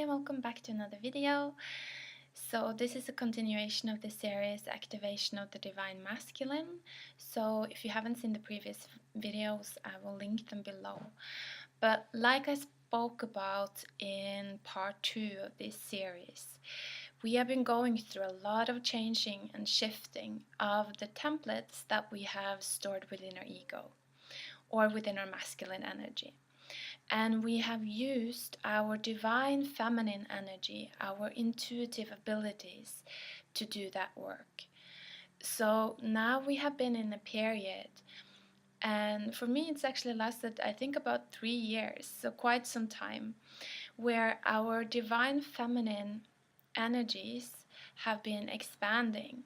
and welcome back to another video. So this is a continuation of the series Activation of the Divine Masculine. So if you haven't seen the previous videos, I will link them below. But like I spoke about in part 2 of this series, we have been going through a lot of changing and shifting of the templates that we have stored within our ego or within our masculine energy. And we have used our divine feminine energy, our intuitive abilities to do that work. So now we have been in a period, and for me it's actually lasted, I think, about 3 years, so quite some time, where our divine feminine energies have been expanding.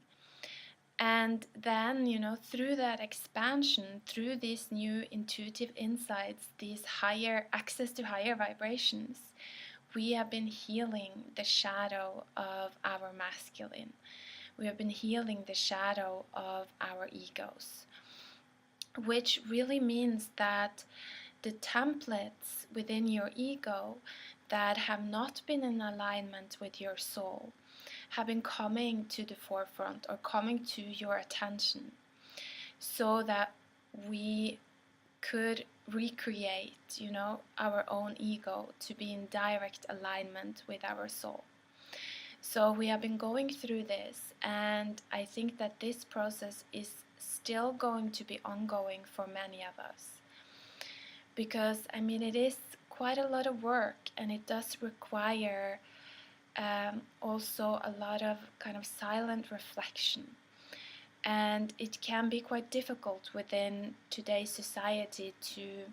And then, through that expansion, through these new intuitive insights, these higher access to higher vibrations, we have been healing the shadow of our masculine. We have been healing the shadow of our egos, which really means that the templates within your ego that have not been in alignment with your soul have been coming to the forefront or coming to your attention so that we could recreate, our own ego to be in direct alignment with our soul. So we have been going through this, and I think that this process is still going to be ongoing for many of us. Because, it is quite a lot of work, and it does require also a lot of kind of silent reflection, and it can be quite difficult within today's society to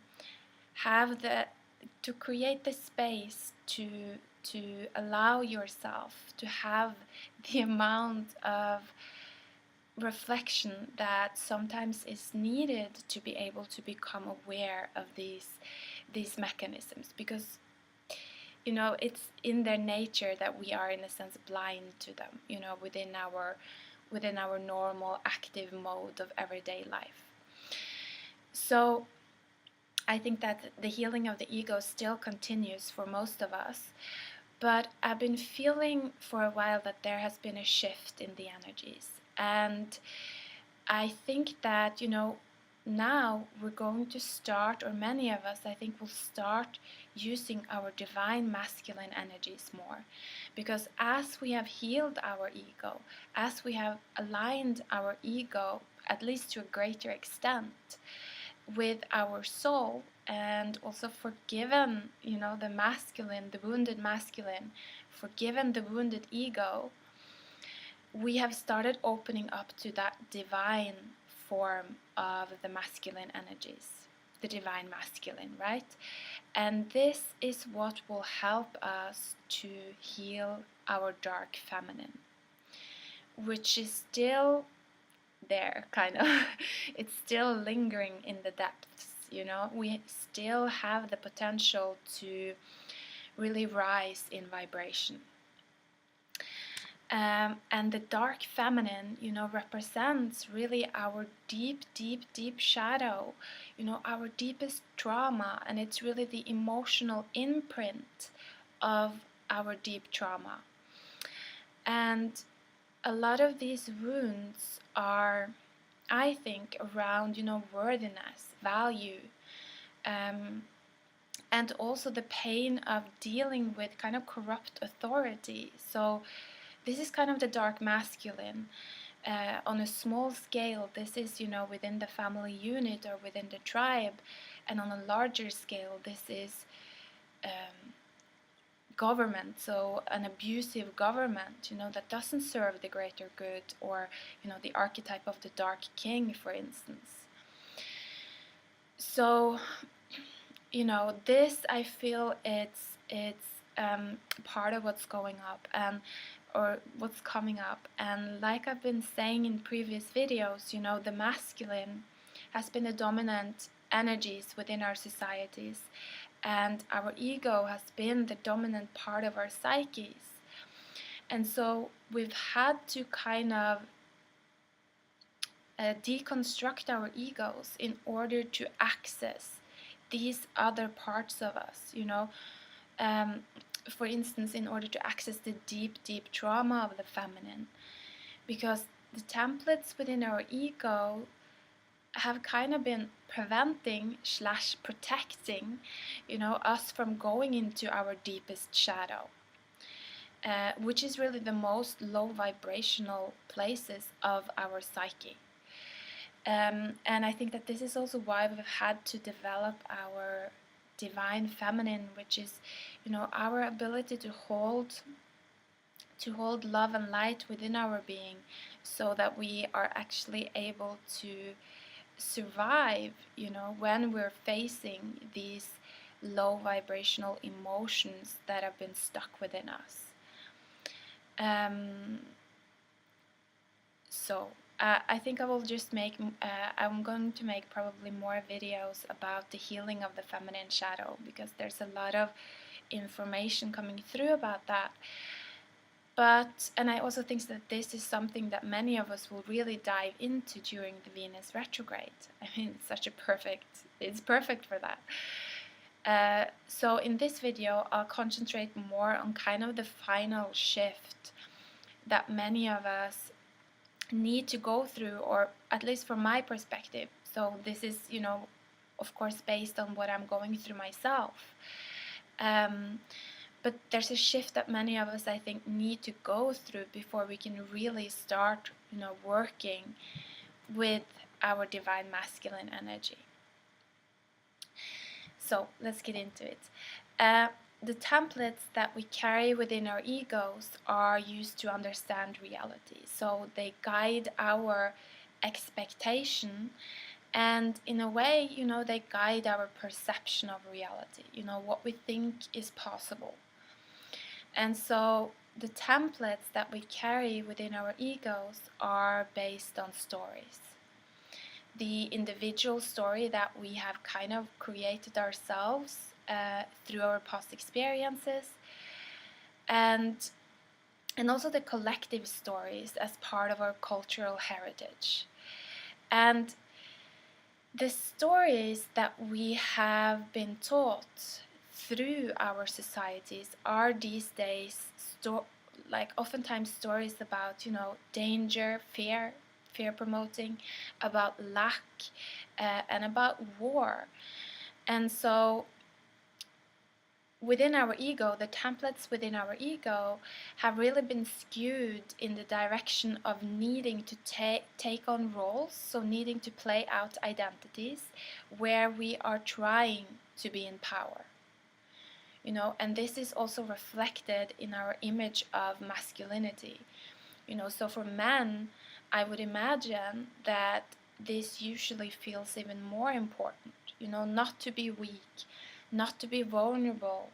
create the space to allow yourself to have the amount of reflection that sometimes is needed to be able to become aware of these mechanisms, because it's in their nature that we are in a sense blind to them, within our normal active mode of everyday life. So I think that the healing of the ego still continues for most of us, but I've been feeling for a while that there has been a shift in the energies, and I think that now we're going to start, or many of us, I think, will start using our divine masculine energies more. Because as we have healed our ego, as we have aligned our ego, at least to a greater extent, with our soul, and also forgiven, the masculine, the wounded masculine, forgiven the wounded ego, we have started opening up to that divine form of the masculine energies, the divine masculine, right? And this is what will help us to heal our dark feminine, which is still there, kind of. It's still lingering in the depths, we still have the potential to really rise in vibration. And the dark feminine, represents really our deep, deep, deep shadow, our deepest trauma, and it's really the emotional imprint of our deep trauma. And a lot of these wounds are, I think, around, worthiness, value, and also the pain of dealing with kind of corrupt authority. So this is kind of the dark masculine. On a small scale, this is, within the family unit or within the tribe. And on a larger scale, this is government, so an abusive government, that doesn't serve the greater good, or, the archetype of the dark king, for instance. So, this, I feel, it's part of what's going up, or what's coming up. And like I've been saying in previous videos, the masculine has been the dominant energies within our societies, and our ego has been the dominant part of our psyches. And so we've had to kind of deconstruct our egos in order to access these other parts of us, for instance, in order to access the deep trauma of the feminine. Because the templates within our ego have kind of been preventing / protecting, us from going into our deepest shadow, which is really the most low vibrational places of our psyche. And I think that this is also why we've had to develop our divine feminine, which is, our ability to hold love and light within our being, so that we are actually able to survive, when we're facing these low vibrational emotions that have been stuck within us. I think I will just I'm going to make probably more videos about the healing of the feminine shadow, because there's a lot of information coming through about that. And I also think that this is something that many of us will really dive into during the Venus retrograde. I mean, it's perfect for that. So in this video, I'll concentrate more on kind of the final shift that many of us need to go through, or at least from my perspective. So this is, of course, based on what I'm going through myself. But there's a shift that many of us, I think, need to go through before we can really start, working with our divine masculine energy. So let's get into it. The templates that we carry within our egos are used to understand reality. So they guide our expectation, and in a way, they guide our perception of reality, what we think is possible. And so the templates that we carry within our egos are based on stories. The individual story that we have kind of created ourselves through our past experiences, and also the collective stories as part of our cultural heritage. And the stories that we have been taught through our societies are these days oftentimes stories about, danger, fear promoting, about lack, and about war. And so within our ego, the templates within our ego have really been skewed in the direction of needing to take on roles, so needing to play out identities where we are trying to be in power. And this is also reflected in our image of masculinity. So for men, I would imagine that this usually feels even more important, not to be weak, not to be vulnerable,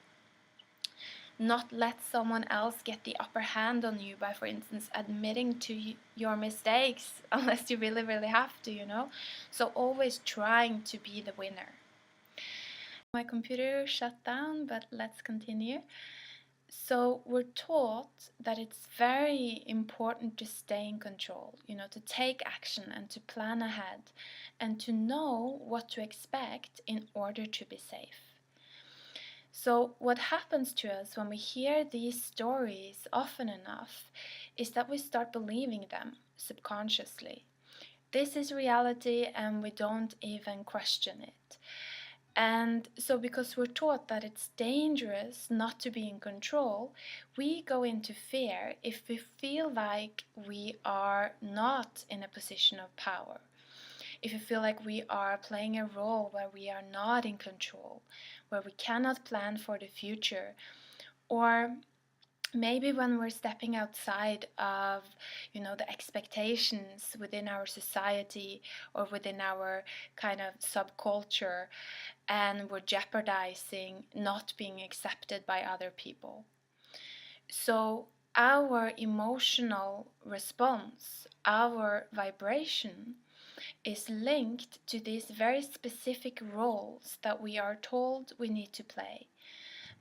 not let someone else get the upper hand on you by, for instance, admitting to your mistakes, unless you really, really have to, So always trying to be the winner. My computer shut down, but let's continue. So we're taught that it's very important to stay in control, to take action and to plan ahead and to know what to expect in order to be safe. So what happens to us when we hear these stories often enough is that we start believing them subconsciously. This is reality, and we don't even question it. And so because we're taught that it's dangerous not to be in control, we go into fear if we feel like we are not in a position of power. If we feel like we are playing a role where we are not in control, where we cannot plan for the future, or maybe when we're stepping outside of, the expectations within our society or within our kind of subculture, and we're jeopardizing not being accepted by other people. So our emotional response, our vibration, is linked to these very specific roles that we are told we need to play.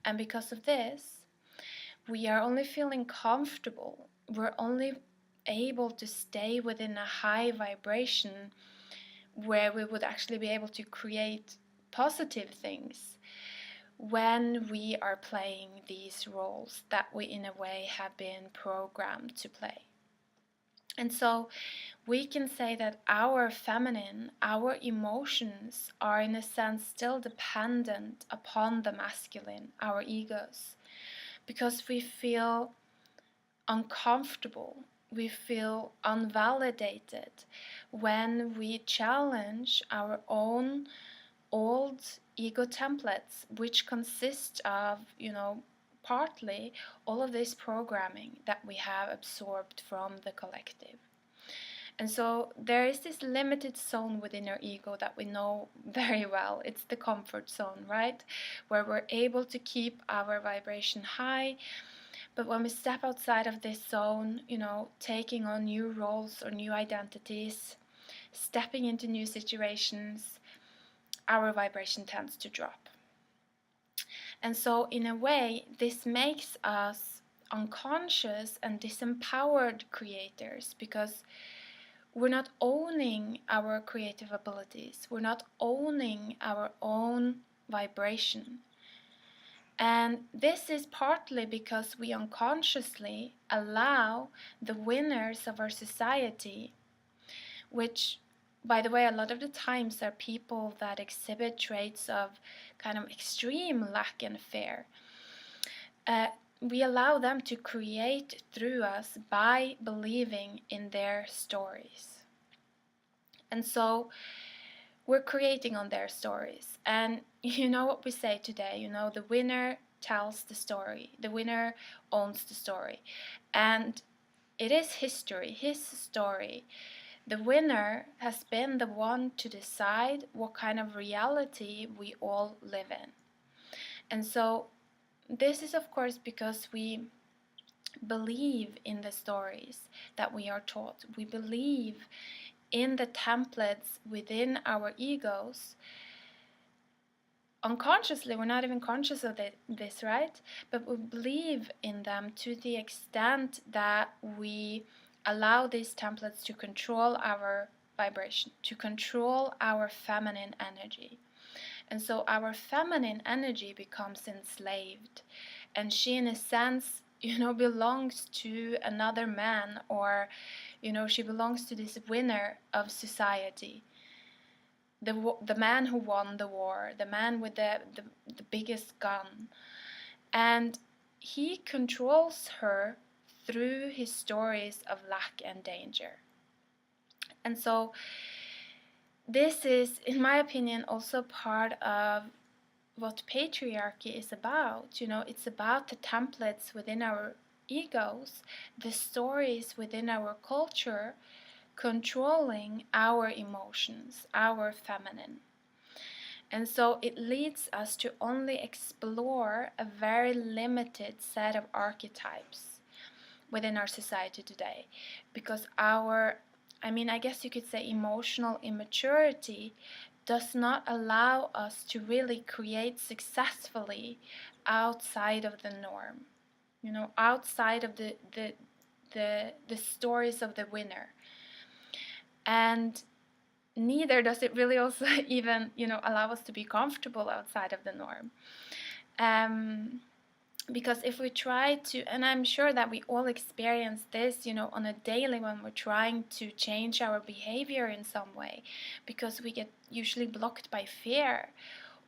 And because of this, we are only feeling comfortable, we're only able to stay within a high vibration where we would actually be able to create positive things when we are playing these roles that we in a way have been programmed to play. And so we can say that our feminine, our emotions are in a sense still dependent upon the masculine, our egos, because we feel uncomfortable, we feel unvalidated when we challenge our own old ego templates, which consist of, partly all of this programming that we have absorbed from the collective. And so there is this limited zone within our ego that we know very well. It's the comfort zone, right? Where we're able to keep our vibration high. But when we step outside of this zone, taking on new roles or new identities, stepping into new situations, our vibration tends to drop. And so in a way, this makes us unconscious and disempowered creators, because we're not owning our creative abilities. We're not owning our own vibration. And this is partly because we unconsciously allow the winners of our society, which, by the way, a lot of the times are people that exhibit traits of kind of extreme lack and fear. We allow them to create through us by believing in their stories. And so we're creating on their stories. And you know what we say today, the winner tells the story, the winner owns the story. And it is history, his story. The winner has been the one to decide what kind of reality we all live in. And so this is, of course, because we believe in the stories that we are taught. We believe in the templates within our egos. Unconsciously, we're not even conscious of this, right? But we believe in them to the extent that we allow these templates to control our vibration, to control our feminine energy. And so our feminine energy becomes enslaved, and she, in a sense, belongs to another man, or she belongs to this winner of society, the man who won the war, the man with the biggest gun. And he controls her through his stories of lack and danger. And so this is, in my opinion, also part of what patriarchy is about. It's about the templates within our egos, the stories within our culture, controlling our emotions, our feminine. And so it leads us to only explore a very limited set of archetypes within our society today, because I guess you could say emotional immaturity does not allow us to really create successfully outside of the norm, outside of the stories of the winner. And neither does it really also even, allow us to be comfortable outside of the norm. Because if we try to, and I'm sure that we all experience this, on a daily, when we're trying to change our behavior in some way, because we get usually blocked by fear,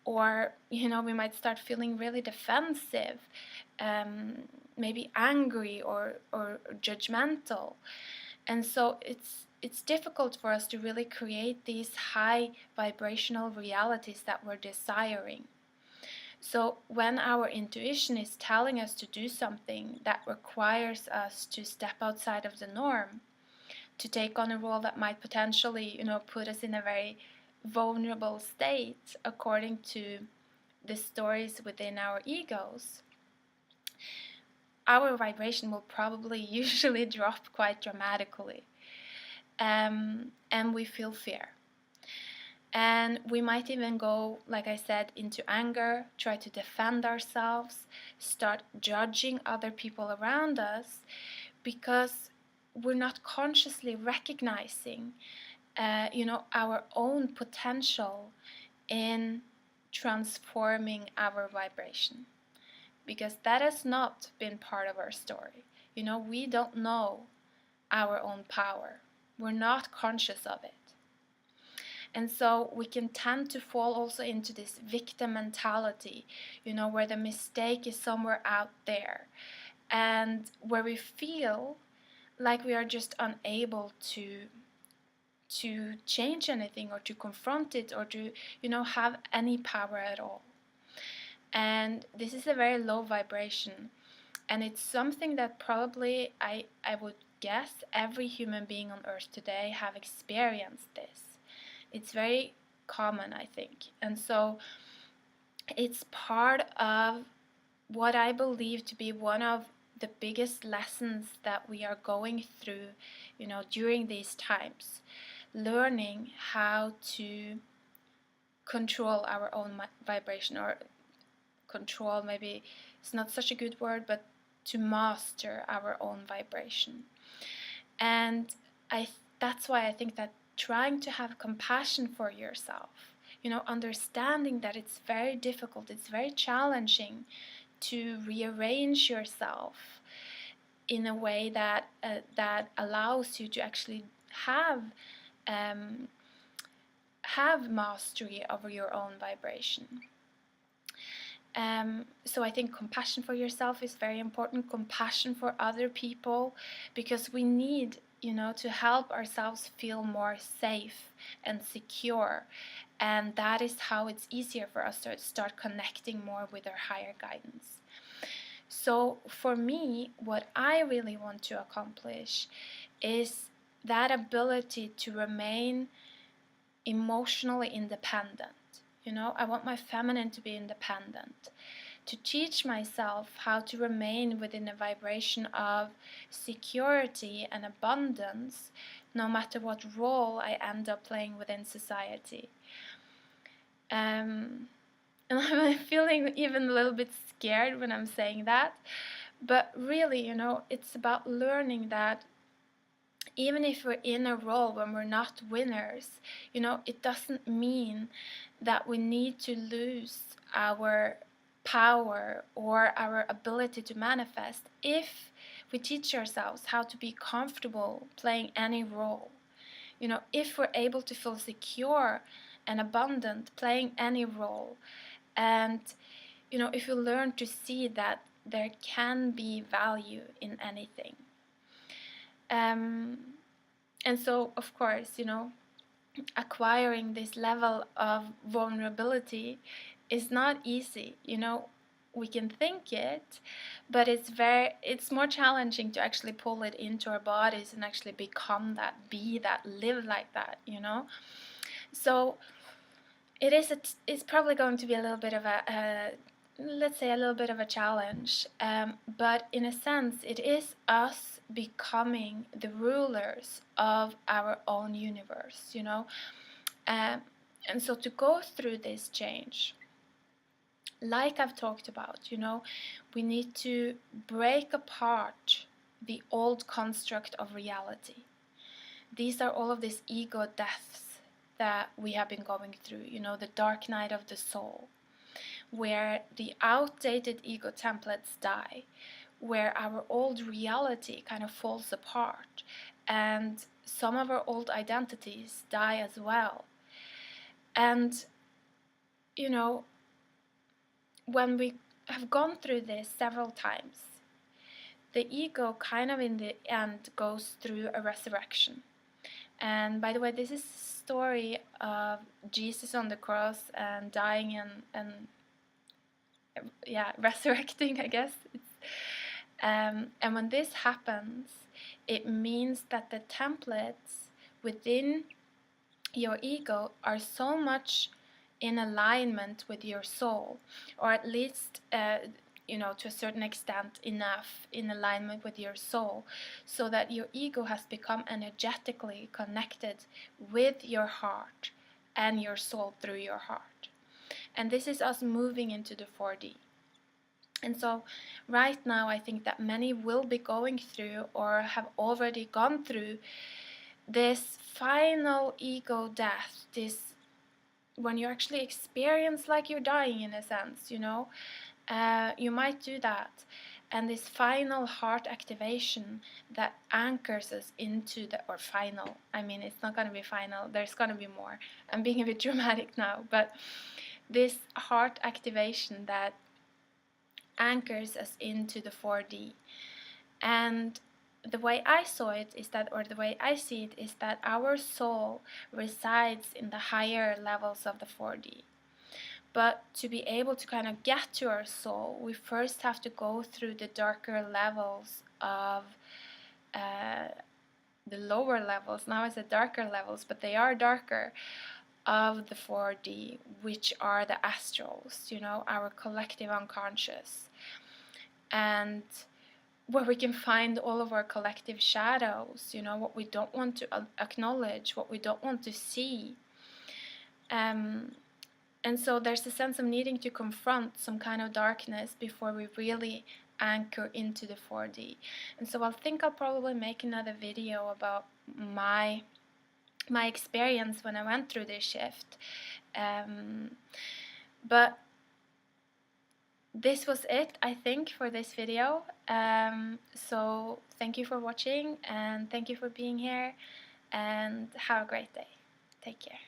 or, we might start feeling really defensive, maybe angry or judgmental. And so it's difficult for us to really create these high vibrational realities that we're desiring. So when our intuition is telling us to do something that requires us to step outside of the norm, to take on a role that might potentially, put us in a very vulnerable state according to the stories within our egos, our vibration will probably usually drop quite dramatically. And we feel fear. And we might even go, like I said, into anger, try to defend ourselves, start judging other people around us, because we're not consciously recognizing, our own potential in transforming our vibration, because that has not been part of our story. We don't know our own power. We're not conscious of it. And so we can tend to fall also into this victim mentality, where the mistake is somewhere out there, and where we feel like we are just unable to change anything, or to confront it, or to have any power at all. And this is a very low vibration, and it's something that probably I would guess every human being on earth today have experienced this. It's very common, I think. And so it's part of what I believe to be one of the biggest lessons that we are going through, during these times. Learning how to control our own vibration, or control, maybe it's not such a good word, but to master our own vibration. And that's why I think that trying to have compassion for yourself, understanding that it's very difficult, it's very challenging to rearrange yourself in a way that allows you to actually have mastery over your own vibration. So I think compassion for yourself is very important, compassion for other people, because we need, to help ourselves feel more safe and secure. And that is how it's easier for us to start connecting more with our higher guidance. So for me, what I really want to accomplish is that ability to remain emotionally independent. I want my feminine to be independent, to teach myself how to remain within a vibration of security and abundance, no matter what role I end up playing within society. And I'm feeling even a little bit scared when I'm saying that, but really, it's about learning that even if we're in a role when we're not winners, it doesn't mean that we need to lose our power or our ability to manifest if we teach ourselves how to be comfortable playing any role. If we're able to feel secure and abundant playing any role, and if we learn to see that there can be value in anything. And so, of course, acquiring this level of vulnerability is not easy. We can think it, but it's more challenging to actually pull it into our bodies and actually become that, be that, live like that. So it's probably going to be a little bit of let's say a little bit of a challenge, but in a sense it is us becoming the rulers of our own universe, and so to go through this change, like I've talked about, we need to break apart the old construct of reality. These are all of these ego deaths that we have been going through, the dark night of the soul, where the outdated ego templates die, where our old reality kind of falls apart, and some of our old identities die as well. And, when we have gone through this several times, the ego kind of in the end goes through a resurrection. And by the way, this is the story of Jesus on the cross and dying and resurrecting, I guess. And when this happens, it means that the templates within your ego are so much in alignment with your soul, or at least to a certain extent enough in alignment with your soul, so that your ego has become energetically connected with your heart and your soul through your heart. And this is us moving into the 4D. And so right now I think that many will be going through or have already gone through this final ego death, this when you actually experience like you're dying in a sense, you know, you might do that. And this final heart activation that anchors us into the, or final, I mean, it's not going to be final, there's going to be more. I'm being a bit dramatic now, but this heart activation that anchors us into the 4D. And the way I saw it is that, or the way I see it is that our soul resides in the higher levels of the 4D. But to be able to kind of get to our soul, we first have to go through the darker levels of the lower levels. Now I said darker levels, but they are darker, of the 4D, which are the astrals, you know, our collective unconscious. And where we can find all of our collective shadows, you know, what we don't want to acknowledge, what we don't want to see. And so there's a sense of needing to confront some kind of darkness before we really anchor into the 4D. And so I think I'll probably make another video about my experience when I went through this shift. But this was it, I think, for this video. So thank you for watching, and thank you for being here, and have a great day. Take care.